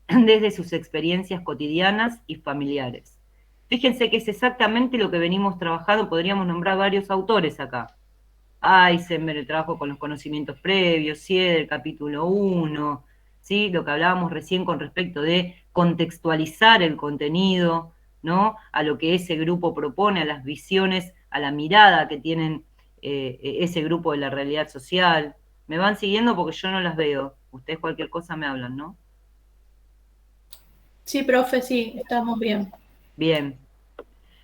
desde sus experiencias cotidianas y familiares. Fíjense que es exactamente lo que venimos trabajando, podríamos nombrar varios autores acá. Eisenberg, el trabajo con los conocimientos previos, Sieder, el capítulo 1, ¿sí? Lo que hablábamos recién con respecto de contextualizar el contenido, ¿no? A lo que ese grupo propone, a las visiones, a la mirada que tienen ese grupo de la realidad social. ¿Me van siguiendo? Porque yo no las veo. Ustedes cualquier cosa me hablan, ¿no? Sí, profe, sí, estamos bien. Bien.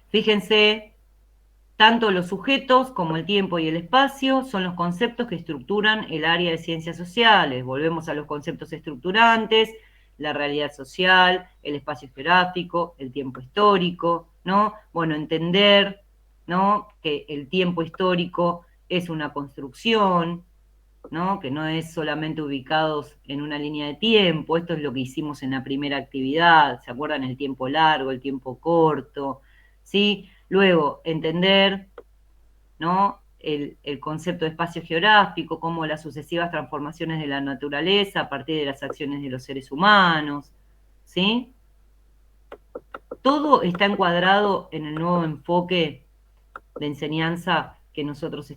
Fíjense, tanto los sujetos como el tiempo y el espacio son los conceptos que estructuran el área de ciencias sociales. Volvemos a los conceptos estructurantes, la realidad social, el espacio geográfico, el tiempo histórico, ¿no? Bueno, entender, ¿no? Que el tiempo histórico es una construcción, ¿no? Que no es solamente ubicados en una línea de tiempo. Esto es lo que hicimos en la primera actividad, ¿se acuerdan? El tiempo largo, el tiempo corto, ¿sí? Luego, entender, ¿no? El concepto de espacio geográfico, como las sucesivas transformaciones de la naturaleza a partir de las acciones de los seres humanos, ¿sí? Todo está encuadrado en el nuevo enfoque de enseñanza que nosotros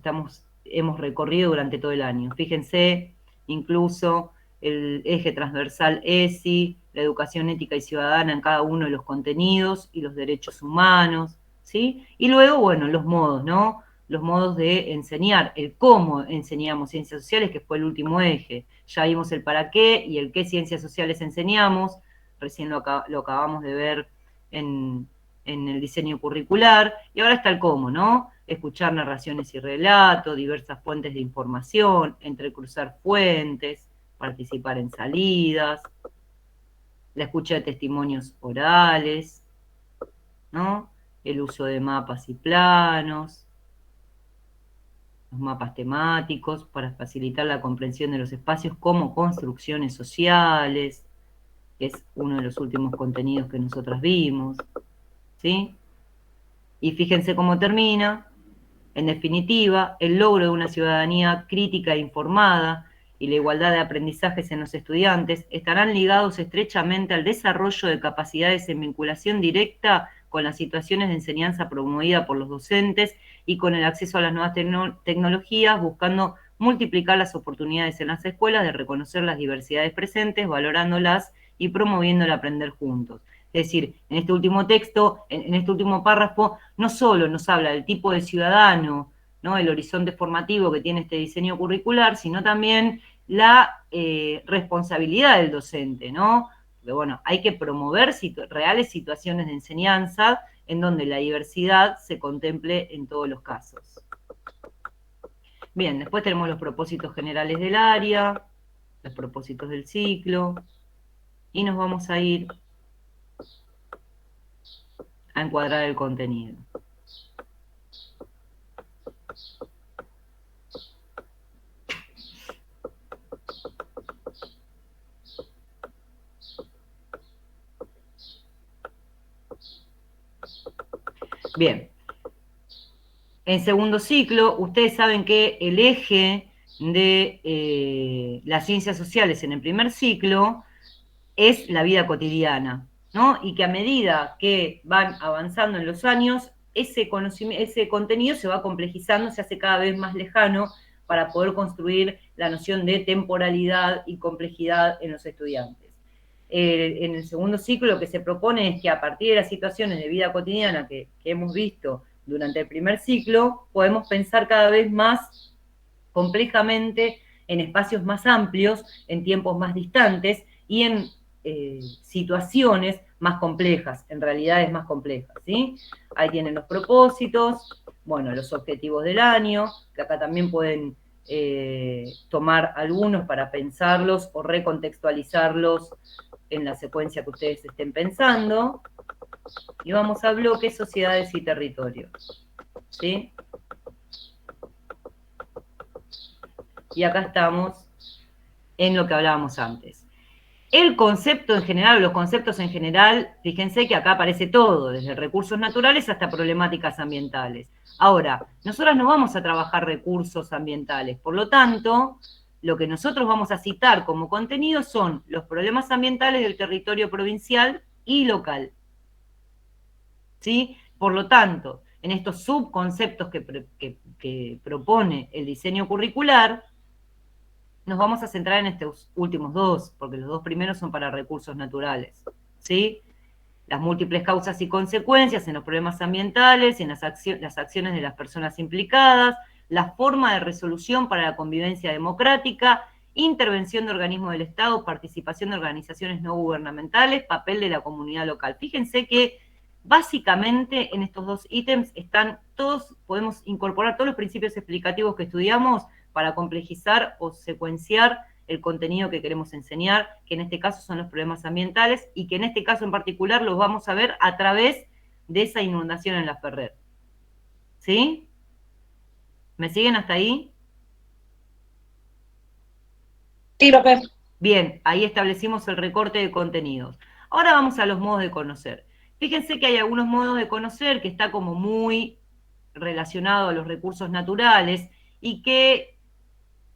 hemos recorrido durante todo el año. Fíjense, incluso el eje transversal ESI, la educación ética y ciudadana en cada uno de los contenidos y los derechos humanos, ¿sí? Y luego, bueno, los modos, ¿no? Los modos de enseñar, el cómo enseñamos ciencias sociales, que fue el último eje. Ya vimos el para qué y el qué ciencias sociales enseñamos, recién lo acabamos de ver en el diseño curricular, y ahora está el cómo, ¿no? Escuchar narraciones y relatos, diversas fuentes de información, entrecruzar fuentes, participar en salidas, la escucha de testimonios orales, ¿no? El uso de mapas y planos, los mapas temáticos para facilitar la comprensión de los espacios como construcciones sociales, que es uno de los últimos contenidos que nosotras vimos, ¿sí? Y fíjense cómo termina. En definitiva, el logro de una ciudadanía crítica e informada y la igualdad de aprendizajes en los estudiantes estarán ligados estrechamente al desarrollo de capacidades en vinculación directa con las situaciones de enseñanza promovida por los docentes y con el acceso a las nuevas tecnologías, buscando multiplicar las oportunidades en las escuelas de reconocer las diversidades presentes, valorándolas y promoviendo el aprender juntos. Es decir, en este último texto, en este último párrafo, no solo nos habla del tipo de ciudadano, ¿no? El horizonte formativo que tiene este diseño curricular, sino también la responsabilidad del docente, ¿no? Porque, bueno, hay que promover reales situaciones de enseñanza en donde la diversidad se contemple en todos los casos. Bien, después tenemos los propósitos generales del área, los propósitos del ciclo, y nos vamos a ir a encuadrar el contenido. Bien. En segundo ciclo, ustedes saben que el eje de las ciencias sociales en el primer ciclo es la vida cotidiana, ¿no? Y que a medida que van avanzando en los años, ese contenido se va complejizando, se hace cada vez más lejano para poder construir la noción de temporalidad y complejidad en los estudiantes. En el segundo ciclo lo que se propone es que a partir de las situaciones de vida cotidiana que hemos visto durante el primer ciclo, podemos pensar cada vez más complejamente en espacios más amplios, en tiempos más distantes y en situaciones más complejas, en realidades más complejas, ¿sí? Ahí tienen los propósitos, bueno, los objetivos del año, que acá también pueden tomar algunos para pensarlos o recontextualizarlos en la secuencia que ustedes estén pensando. Y vamos a bloques, sociedades y territorios, ¿sí? Y acá estamos en lo que hablábamos antes. El concepto en general, los conceptos en general, fíjense que acá aparece todo, desde recursos naturales hasta problemáticas ambientales. Ahora, nosotros no vamos a trabajar recursos ambientales, por lo tanto, lo que nosotros vamos a citar como contenido son los problemas ambientales del territorio provincial y local. ¿Sí? Por lo tanto, en estos subconceptos que propone el diseño curricular, nos vamos a centrar en estos últimos dos, porque los dos primeros son para recursos naturales, ¿sí? Las múltiples causas y consecuencias en los problemas ambientales, en las acciones de las personas implicadas, la forma de resolución para la convivencia democrática, intervención de organismos del Estado, participación de organizaciones no gubernamentales, papel de la comunidad local. Fíjense que básicamente en estos dos ítems están todos, podemos incorporar todos los principios explicativos que estudiamos para complejizar o secuenciar el contenido que queremos enseñar, que en este caso son los problemas ambientales, y que en este caso en particular los vamos a ver a través de esa inundación en la Ferrer. ¿Sí? ¿Me siguen hasta ahí? Sí, profe. Bien, ahí establecimos el recorte de contenidos. Ahora vamos a los modos de conocer. Fíjense que hay algunos modos de conocer que está como muy relacionado a los recursos naturales y que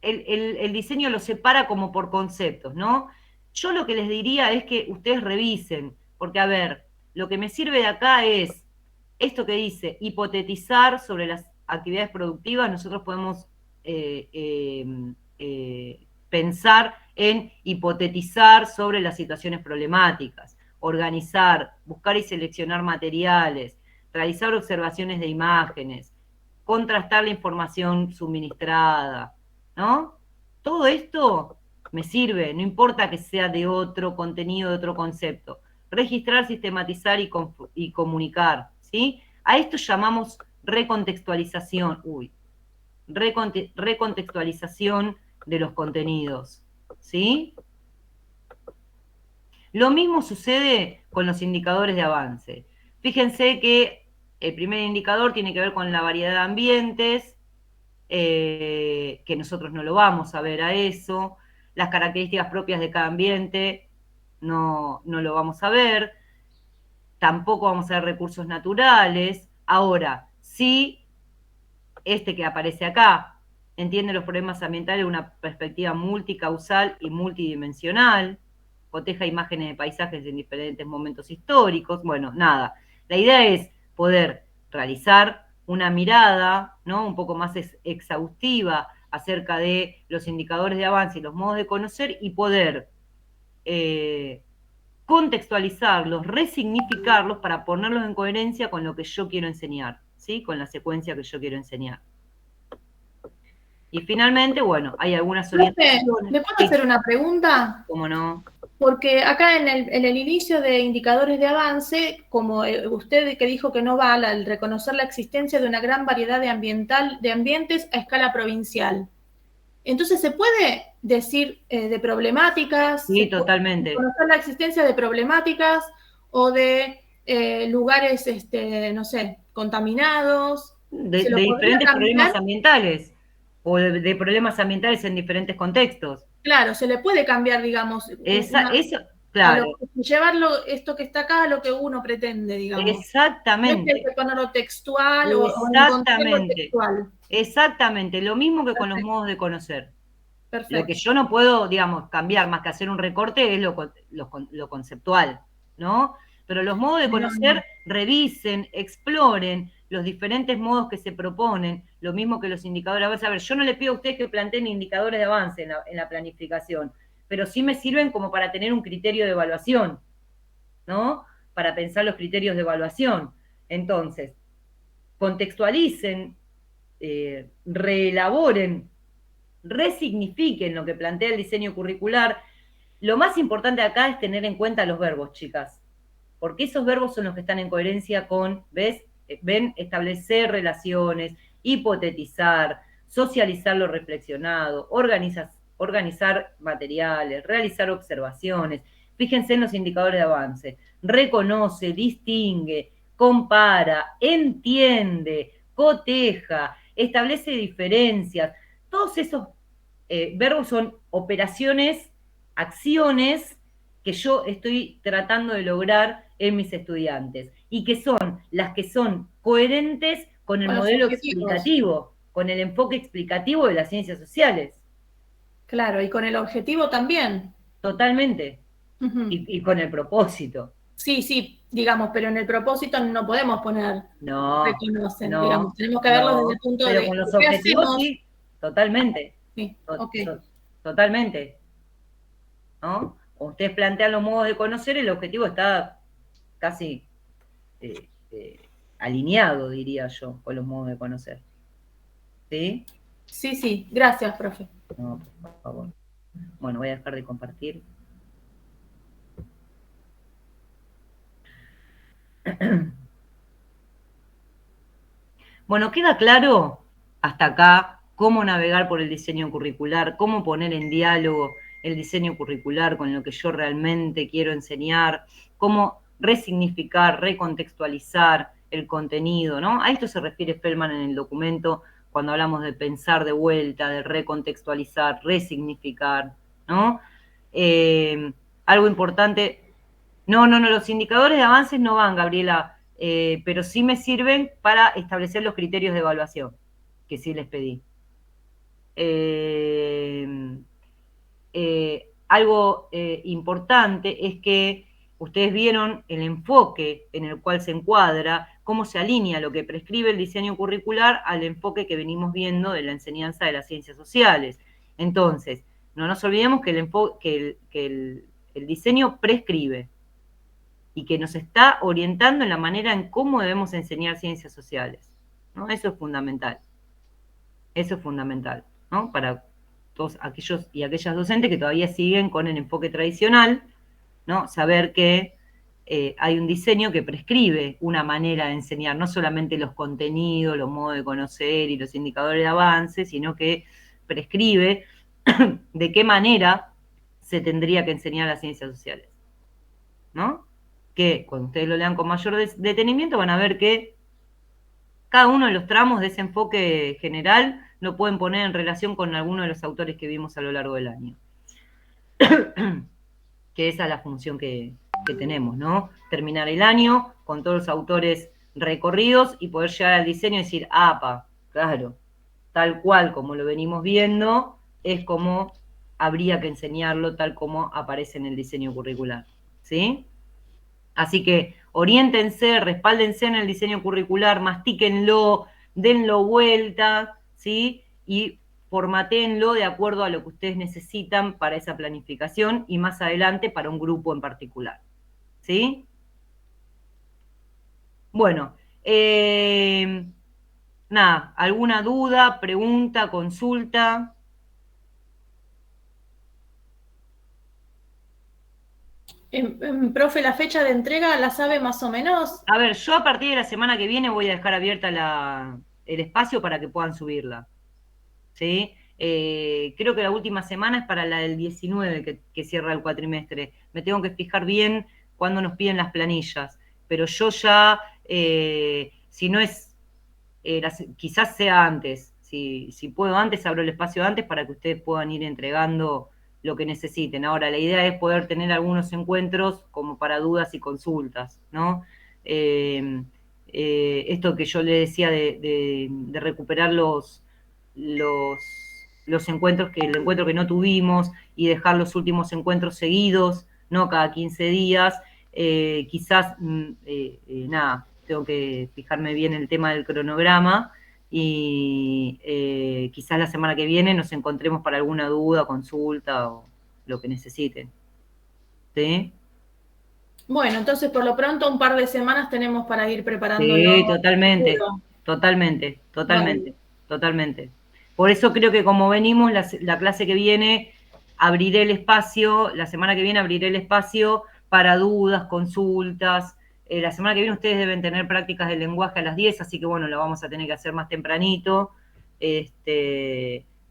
el diseño los separa como por conceptos, ¿no? Yo lo que les diría es que ustedes revisen, porque a ver, lo que me sirve de acá es esto que dice, hipotetizar sobre las actividades productivas, nosotros podemos pensar en hipotetizar sobre las situaciones problemáticas, organizar, buscar y seleccionar materiales, realizar observaciones de imágenes, contrastar la información suministrada, ¿no? Todo esto me sirve, no importa que sea de otro contenido, de otro concepto. Registrar, sistematizar y comunicar, ¿sí? A esto llamamos recontextualización, recontextualización de los contenidos, ¿sí? Lo mismo sucede con los indicadores de avance. Fíjense que el primer indicador tiene que ver con la variedad de ambientes, que nosotros no lo vamos a ver a eso, las características propias de cada ambiente no lo vamos a ver, tampoco vamos a ver recursos naturales. Ahora, sí, este que aparece acá, entiende los problemas ambientales de una perspectiva multicausal y multidimensional, coteja imágenes de paisajes en diferentes momentos históricos. Bueno, nada, la idea es poder realizar una mirada, ¿no?, un poco más exhaustiva acerca de los indicadores de avance y los modos de conocer y poder contextualizarlos, resignificarlos para ponerlos en coherencia con lo que yo quiero enseñar, ¿sí?, con la secuencia que yo quiero enseñar. Y finalmente, bueno, hay algunas orientaciones. ¿Le puedo hacer una pregunta? ¿Cómo no? Porque acá en el inicio de indicadores de avance, como usted que dijo que no vale al reconocer la existencia de una gran variedad de ambientes a escala provincial. Entonces, ¿se puede decir de problemáticas? Sí, totalmente. Conocer la existencia de problemáticas o de lugares, no sé, contaminados. De ¿Se lo podría diferentes problemas cambiar? ambientales o de problemas ambientales en diferentes contextos. Claro, se le puede cambiar, digamos, Eso, a claro, llevarlo esto que está acá a lo que uno pretende, digamos. No es que hay exactamente, que ponerlo textual o encontrarlo exactamente, textual. exactamente, lo mismo que con los Perfecto, modos de conocer. Lo que perfecto. yo no puedo, digamos, cambiar más que hacer un recorte es lo conceptual, ¿no? Pero los modos de No, conocer, no. revisen, exploren los diferentes modos que se proponen, lo mismo que los indicadores de avance. A ver, yo no le pido a ustedes que planteen indicadores de avance en la planificación, pero sí me sirven como para tener un criterio de evaluación, ¿no? Para pensar los criterios de evaluación. Entonces, contextualicen, reelaboren, resignifiquen lo que plantea el diseño curricular. Lo más importante acá es tener en cuenta los verbos, chicas, porque esos verbos son los que están en coherencia con, ¿ves? Ven, establecer relaciones, hipotetizar, socializar lo reflexionado, organizar materiales, realizar observaciones. Fíjense en los indicadores de avance. Reconoce, distingue, compara, entiende, coteja, establece diferencias. Todos esos verbos son operaciones, acciones que yo estoy tratando de lograr en mis estudiantes y que son las que son coherentes con el Con los modelo objetivos. explicativo, con el enfoque explicativo de las ciencias sociales. Claro, y con el objetivo también. Totalmente. Ujú. Y con el propósito. Sí, sí, digamos, pero en el propósito no podemos poner No, reconocen, digamos, no, tenemos que verlo desde el no. punto Pero de con los qué objetivos hacemos. sí, totalmente. Sí, ok. Totalmente. ¿No? Ustedes plantean los modos de conocer, el objetivo está casi alineado, diría yo, con los modos de conocer. ¿Sí? Sí, sí, gracias, profe. No, por favor. Bueno, voy a dejar de compartir. Bueno, queda claro hasta acá cómo navegar por el diseño curricular, cómo poner en diálogo el diseño curricular con lo que yo realmente quiero enseñar, cómo resignificar, recontextualizar el contenido, ¿no? A esto se refiere Feldman en el documento cuando hablamos de pensar de vuelta, de recontextualizar, resignificar, ¿no? Algo importante, no, los indicadores de avances no van, Gabriela, pero sí me sirven para establecer los criterios de evaluación, que sí les pedí. Algo importante es que ustedes vieron el enfoque en el cual se encuadra, cómo se alinea lo que prescribe el diseño curricular al enfoque que venimos viendo de la enseñanza de las ciencias sociales. Entonces, no nos olvidemos que el diseño prescribe y que nos está orientando en la manera en cómo debemos enseñar ciencias sociales, ¿no? Eso es fundamental. Eso es fundamental, ¿no? Para todos aquellos y aquellas docentes que todavía siguen con el enfoque tradicional, ¿no? Saber que hay un diseño que prescribe una manera de enseñar, no solamente los contenidos, los modos de conocer y los indicadores de avance, sino que prescribe de qué manera se tendría que enseñar las ciencias sociales, ¿no? Que cuando ustedes lo lean con mayor detenimiento van a ver que cada uno de los tramos de ese enfoque general lo pueden poner en relación con alguno de los autores que vimos a lo largo del año. Que esa es la función que tenemos, ¿no? Terminar el año con todos los autores recorridos y poder llegar al diseño y decir, claro, tal cual como lo venimos viendo, es como habría que enseñarlo tal como aparece en el diseño curricular, ¿sí? Así que oriéntense, respáldense en el diseño curricular, mastíquenlo, denlo vuelta, ¿sí? Y formatéenlo de acuerdo a lo que ustedes necesitan para esa planificación y más adelante para un grupo en particular, ¿sí? Bueno, nada, ¿alguna duda, pregunta, consulta? Profe, la fecha de entrega la sabe más o menos. A ver, yo a partir de la semana que viene voy a dejar abierta el espacio para que puedan subirla, ¿sí? Creo que la última semana es para la del 19 que cierra el cuatrimestre. Me tengo que fijar bien cuándo nos piden las planillas. Pero yo ya, si no es, quizás sea antes. Si puedo antes, abro el espacio antes para que ustedes puedan ir entregando lo que necesiten. Ahora, la idea es poder tener algunos encuentros como para dudas y consultas, ¿no? Esto que yo le decía de recuperar los encuentros, el encuentro que no tuvimos y dejar los últimos encuentros seguidos, no cada 15 días, quizás, nada, tengo que fijarme bien el tema del cronograma y quizás la semana que viene nos encontremos para alguna duda, consulta o lo que necesiten. ¿Sí? Bueno, entonces por lo pronto un par de semanas tenemos para ir preparándolo. Sí, totalmente. Por eso creo que como venimos, la clase que viene, abriré el espacio, la semana que viene abriré el espacio para dudas, consultas. La semana que viene ustedes deben tener prácticas de lenguaje a las 10, así que bueno, lo vamos a tener que hacer más tempranito,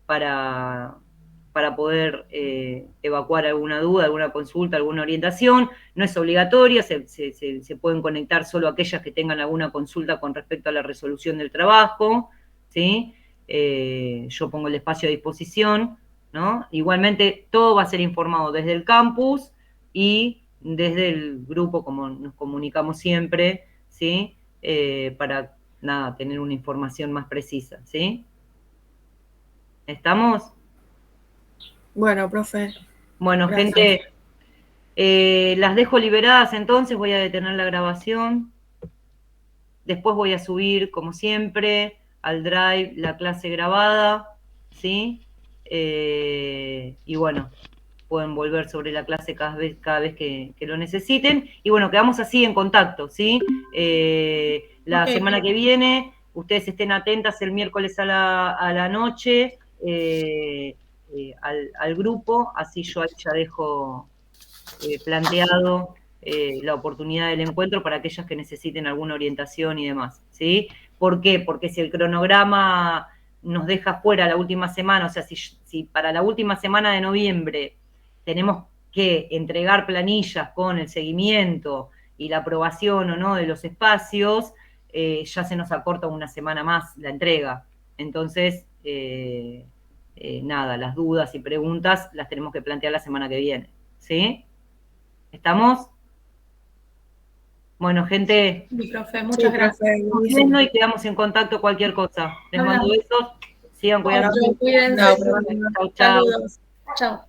para poder evacuar alguna duda, alguna consulta, alguna orientación. No es obligatoria, se pueden conectar solo aquellas que tengan alguna consulta con respecto a la resolución del trabajo, ¿sí? Yo pongo el espacio a disposición, ¿no? Igualmente todo va a ser informado desde el campus y desde el grupo, como nos comunicamos siempre, ¿sí? Para, nada, tener una información más precisa, ¿sí? ¿Estamos? Bueno, profe. Bueno, Gracias. gente, las dejo liberadas entonces, voy a detener la grabación. Después voy a subir, como siempre, al Drive la clase grabada, ¿sí? Y bueno, pueden volver sobre la clase cada vez que lo necesiten. Y bueno, quedamos así en contacto, ¿sí? La semana que viene, ustedes estén atentas el miércoles a la noche, al grupo, así yo ahí ya dejo planteado la oportunidad del encuentro para aquellas que necesiten alguna orientación y demás, ¿sí? ¿Por qué? Porque si el cronograma nos deja fuera la última semana, o sea, si para la última semana de noviembre tenemos que entregar planillas con el seguimiento y la aprobación o no de los espacios, ya se nos acorta una semana más la entrega. Entonces, nada, las dudas y preguntas las tenemos que plantear la semana que viene, ¿sí? ¿Estamos? Bueno, gente. Sí, profe, muchas gracias. Y quedamos en contacto cualquier cosa. Les mando besos. Sigan cuidando. Cuídense. Chau, chau. Saludos. Chao.